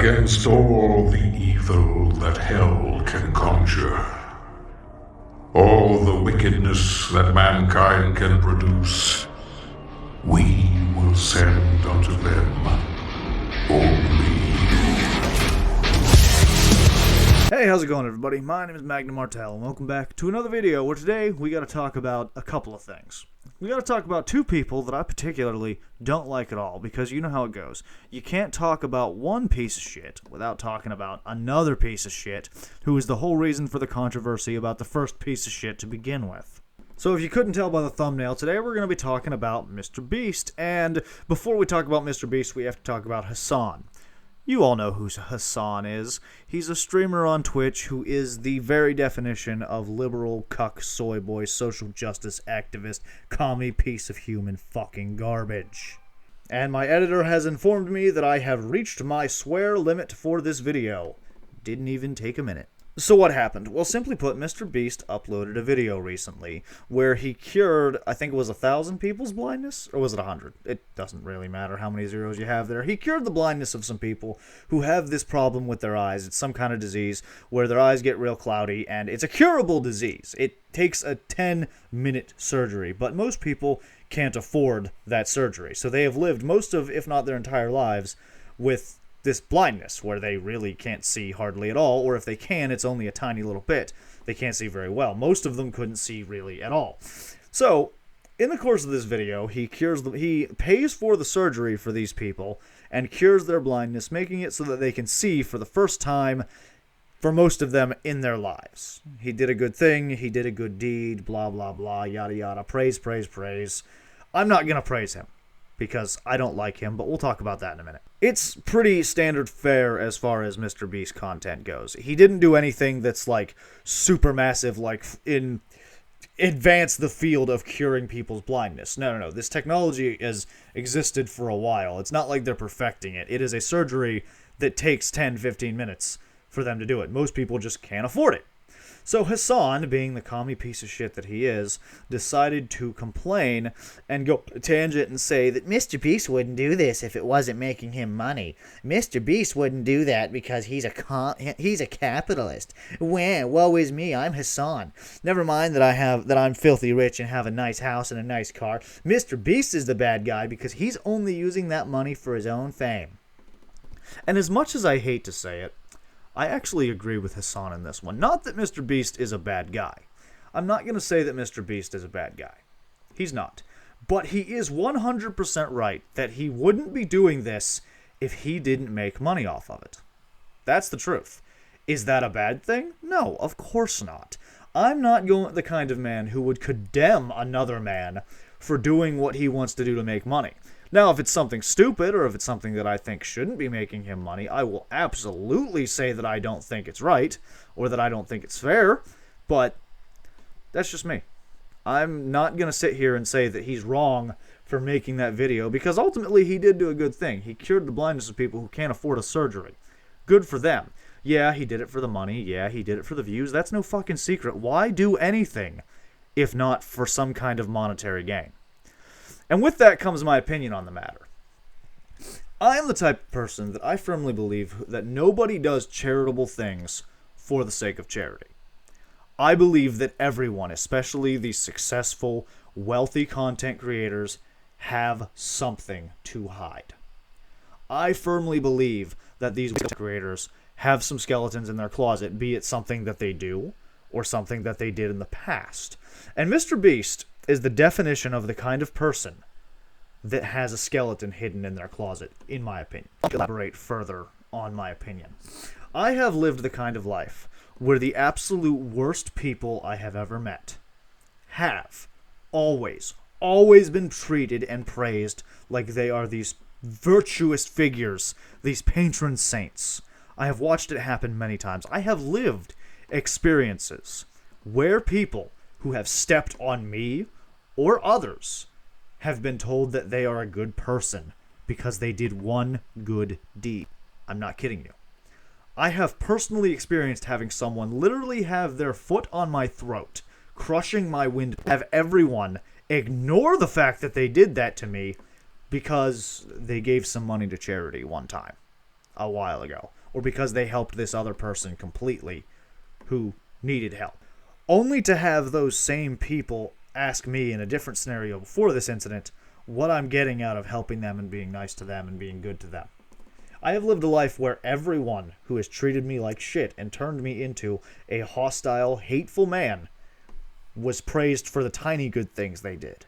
against all the evil that hell can conjure, all the wickedness that mankind can produce, we will send unto them only. Hey, how's it going, everybody? My name is Magnum Martel, and welcome back to another video where today we gotta talk about a couple of things. We gotta talk about two people that I particularly don't like at all, because you know how it goes. You can't talk about one piece of shit without talking about another piece of shit, who is the whole reason for the controversy about the first piece of shit to begin with. So if you couldn't tell by the thumbnail, today we're going to be talking about Mr. Beast, and before we talk about Mr. Beast, we have to talk about Hassan. You all know who Hassan is. He's a streamer on Twitch who is the very definition of liberal, cuck, soy boy, social justice activist, commie piece of human fucking garbage. And my editor has informed me that I have reached my swear limit for this video. Didn't even take a minute. So what happened? Well, simply put, Mr. Beast uploaded a video recently where he cured, I think it was 1,000 people's blindness? Or was it 100? It doesn't really matter how many zeros you have there. He cured the blindness of some people who have this problem with their eyes. It's some kind of disease where their eyes get real cloudy, and it's a curable disease. It takes a 10-minute surgery, but most people can't afford that surgery. So they have lived most of, if not their entire lives, with this blindness where they really can't see hardly at all, or if they can, it's only a tiny little bit. They can't see very well. Most of them couldn't see really at all. So, in the course of this video, he pays for the surgery for these people and cures their blindness, making it so that they can see for the first time for most of them in their lives. He did a good thing, he did a good deed, blah, blah, blah, yada, yada, praise, praise, praise. I'm not gonna praise him, because I don't like him, but we'll talk about that in a minute. It's pretty standard fare as far as Mr. Beast content goes. He didn't do anything that's, like, super massive, like, advance the field of curing people's blindness. No. This technology has existed for a while. It's not like they're perfecting it. It is a surgery that takes 10-15 minutes for them to do it. Most people just can't afford it. So Hassan, being the commie piece of shit that he is, decided to complain and go a tangent and say that Mr. Beast wouldn't do this if it wasn't making him money. Mr. Beast wouldn't do that because he's a capitalist. Woe is me, I'm Hassan. Never mind that I'm filthy rich and have a nice house and a nice car. Mr. Beast is the bad guy because he's only using that money for his own fame. And as much as I hate to say it, I actually agree with Hassan in this one. Not that Mr. Beast is a bad guy. I'm not going to say that Mr. Beast is a bad guy. He's not. But he is 100% right that he wouldn't be doing this if he didn't make money off of it. That's the truth. Is that a bad thing? No, of course not. I'm not the kind of man who would condemn another man for doing what he wants to do to make money. Now, if it's something stupid, or if it's something that I think shouldn't be making him money, I will absolutely say that I don't think it's right, or that I don't think it's fair, but that's just me. I'm not going to sit here and say that he's wrong for making that video, because ultimately he did do a good thing. He cured the blindness of people who can't afford a surgery. Good for them. Yeah, he did it for the money. Yeah, he did it for the views. That's no fucking secret. Why do anything if not for some kind of monetary gain? And with that comes my opinion on the matter. I am the type of person that I firmly believe that nobody does charitable things for the sake of charity. I believe that everyone, especially the successful, wealthy content creators, have something to hide. I firmly believe that these creators have some skeletons in their closet, be it something that they do or something that they did in the past. And Mr. Beast is the definition of the kind of person that has a skeleton hidden in their closet, in my opinion. I'll elaborate further on my opinion. I have lived the kind of life where the absolute worst people I have ever met have always been treated and praised like they are these virtuous figures, these patron saints. I have watched it happen many times. I have lived experiences where people who have stepped on me or others have been told that they are a good person because they did one good deed. I'm not kidding you. I have personally experienced having someone literally have their foot on my throat, crushing my wind, have everyone ignore the fact that they did that to me because they gave some money to charity one time. a while ago, or because they helped this other person completely who needed help. Only to have those same people ask me in a different scenario before this incident what I'm getting out of helping them and being nice to them and being good to them. I have lived a life where everyone who has treated me like shit and turned me into a hostile, hateful man was praised for the tiny good things they did.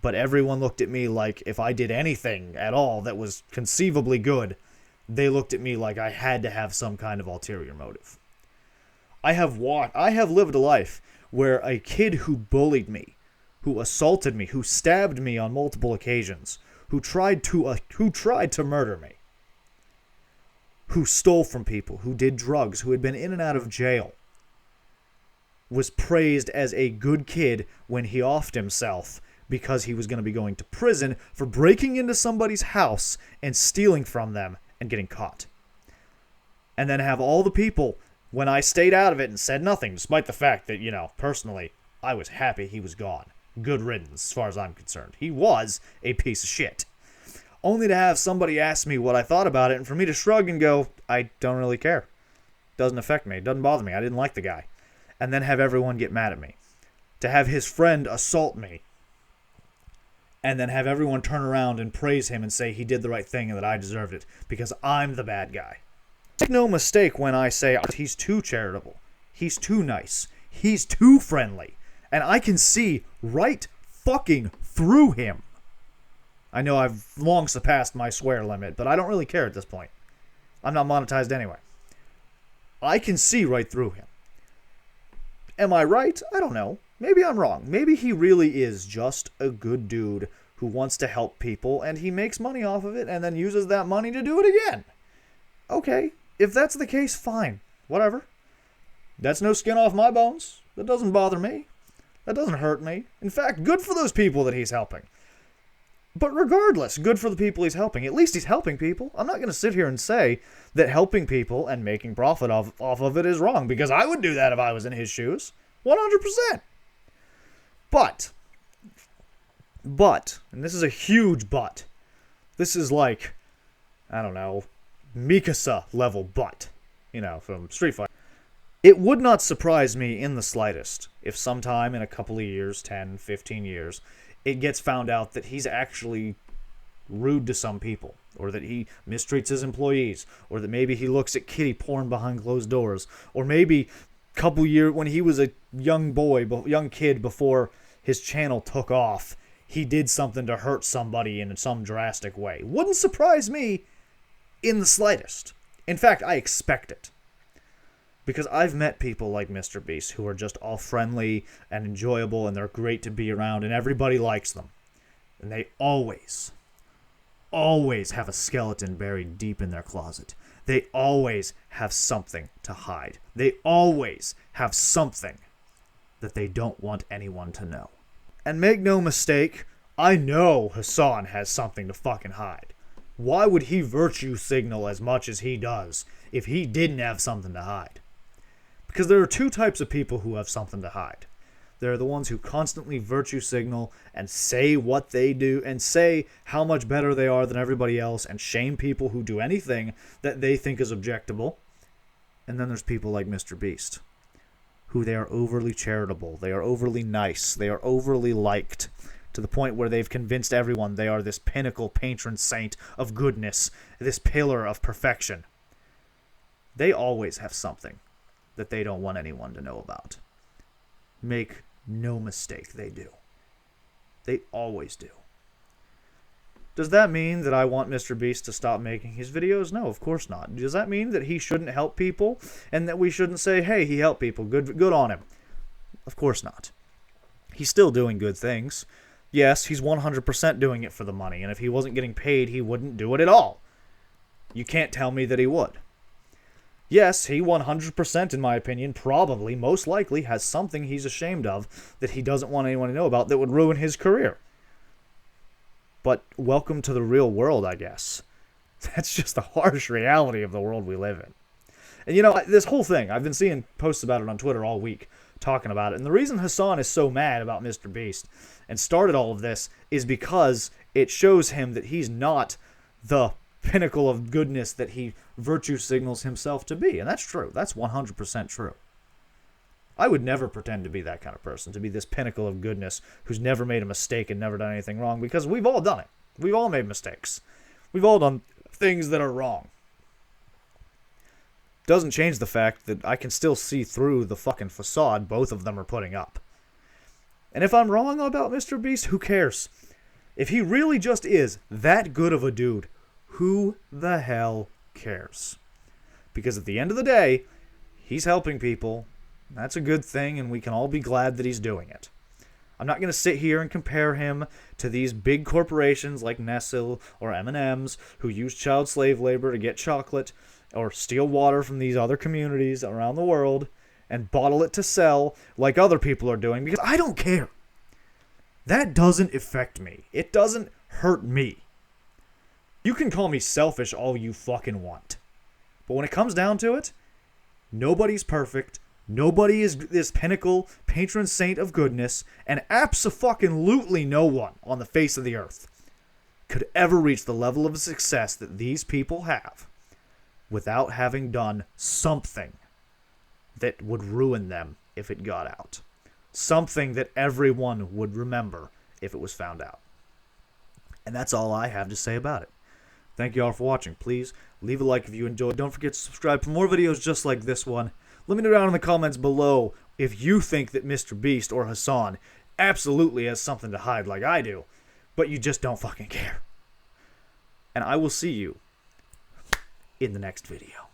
But everyone looked at me like if I did anything at all that was conceivably good, they looked at me like I had to have some kind of ulterior motive. I have lived a life where a kid who bullied me, who assaulted me, who stabbed me on multiple occasions, who tried to murder me, who stole from people, who did drugs, who had been in and out of jail, was praised as a good kid when he offed himself because he was going to be going to prison for breaking into somebody's house and stealing from them and getting caught. And then have all the people, when I stayed out of it and said nothing, despite the fact that, personally, I was happy he was gone. Good riddance, as far as I'm concerned. He was a piece of shit. Only to have somebody ask me what I thought about it, and for me to shrug and go, I don't really care. Doesn't affect me. Doesn't bother me. I didn't like the guy. And then have everyone get mad at me. To have his friend assault me. And then have everyone turn around and praise him and say he did the right thing and that I deserved it because I'm the bad guy. Make no mistake when I say he's too charitable. He's too nice. He's too friendly. And I can see right fucking through him. I know I've long surpassed my swear limit, but I don't really care at this point. I'm not monetized anyway. I can see right through him. Am I right? I don't know. Maybe I'm wrong. Maybe he really is just a good dude who wants to help people, and he makes money off of it and then uses that money to do it again. Okay, if that's the case, fine. Whatever. That's no skin off my bones. That doesn't bother me. That doesn't hurt me. In fact, good for those people that he's helping. But regardless, good for the people he's helping. At least he's helping people. I'm not going to sit here and say that helping people and making profit off of it is wrong, because I would do that if I was in his shoes. 100%. But, and this is a huge but, this is like, I don't know, Mikasa level but, from Street Fighter. It would not surprise me in the slightest if sometime in a couple of years, 10, 15 years, it gets found out that he's actually rude to some people, or that he mistreats his employees, or that maybe he looks at kiddie porn behind closed doors, or maybe a couple years when he was a young kid before his channel took off, he did something to hurt somebody in some drastic way. Wouldn't surprise me in the slightest. In fact, I expect it. Because I've met people like Mr. Beast who are just all friendly and enjoyable, and they're great to be around, and everybody likes them. And they always have a skeleton buried deep in their closet. They always have something to hide. They always have something that they don't want anyone to know. And make no mistake, I know Hassan has something to fucking hide. Why would he virtue signal as much as he does if he didn't have something to hide? Because there are two types of people who have something to hide. There are the ones who constantly virtue signal and say what they do and say how much better they are than everybody else and shame people who do anything that they think is objectable. And then there's people like Mr. Beast, who they are overly charitable, they are overly nice, they are overly liked, to the point where they've convinced everyone they are this pinnacle patron saint of goodness, this pillar of perfection. They always have something that they don't want anyone to know about. Make no mistake, they do. They always do. Does that mean that I want Mr. Beast to stop making his videos? No, of course not. Does that mean that he shouldn't help people and that we shouldn't say, hey, he helped people, good on him? Of course not. He's still doing good things. Yes, he's 100% doing it for the money, and if he wasn't getting paid, he wouldn't do it at all. You can't tell me that he would. Yes, he 100%, in my opinion, probably, most likely, has something he's ashamed of that he doesn't want anyone to know about that would ruin his career. But welcome to the real world, I guess. That's just the harsh reality of the world we live in. And this whole thing, I've been seeing posts about it on Twitter all week, talking about it. And the reason Hassan is so mad about Mr. Beast and started all of this is because it shows him that he's not the pinnacle of goodness that he virtue signals himself to be. And that's true. That's 100% true. I would never pretend to be that kind of person, to be this pinnacle of goodness who's never made a mistake and never done anything wrong, because we've all done it. We've all made mistakes. We've all done things that are wrong. Doesn't change the fact that I can still see through the fucking facade both of them are putting up. And if I'm wrong about Mr. Beast, who cares? If he really just is that good of a dude, who the hell cares? Because at the end of the day, he's helping people. That's a good thing, and we can all be glad that he's doing it. I'm not going to sit here and compare him to these big corporations like Nestle or M&M's who use child slave labor to get chocolate or steal water from these other communities around the world and bottle it to sell like other people are doing, because I don't care. That doesn't affect me. It doesn't hurt me. You can call me selfish all you fucking want. But when it comes down to it, nobody's perfect. Nobody is this pinnacle, patron saint of goodness, and abso-fucking-lutely no one on the face of the earth could ever reach the level of success that these people have without having done something that would ruin them if it got out. Something that everyone would remember if it was found out. And that's all I have to say about it. Thank you all for watching. Please leave a like if you enjoyed. Don't forget to subscribe for more videos just like this one. Let me know down in the comments below if you think that Mr. Beast or Hassan absolutely has something to hide like I do, but you just don't fucking care. And I will see you in the next video.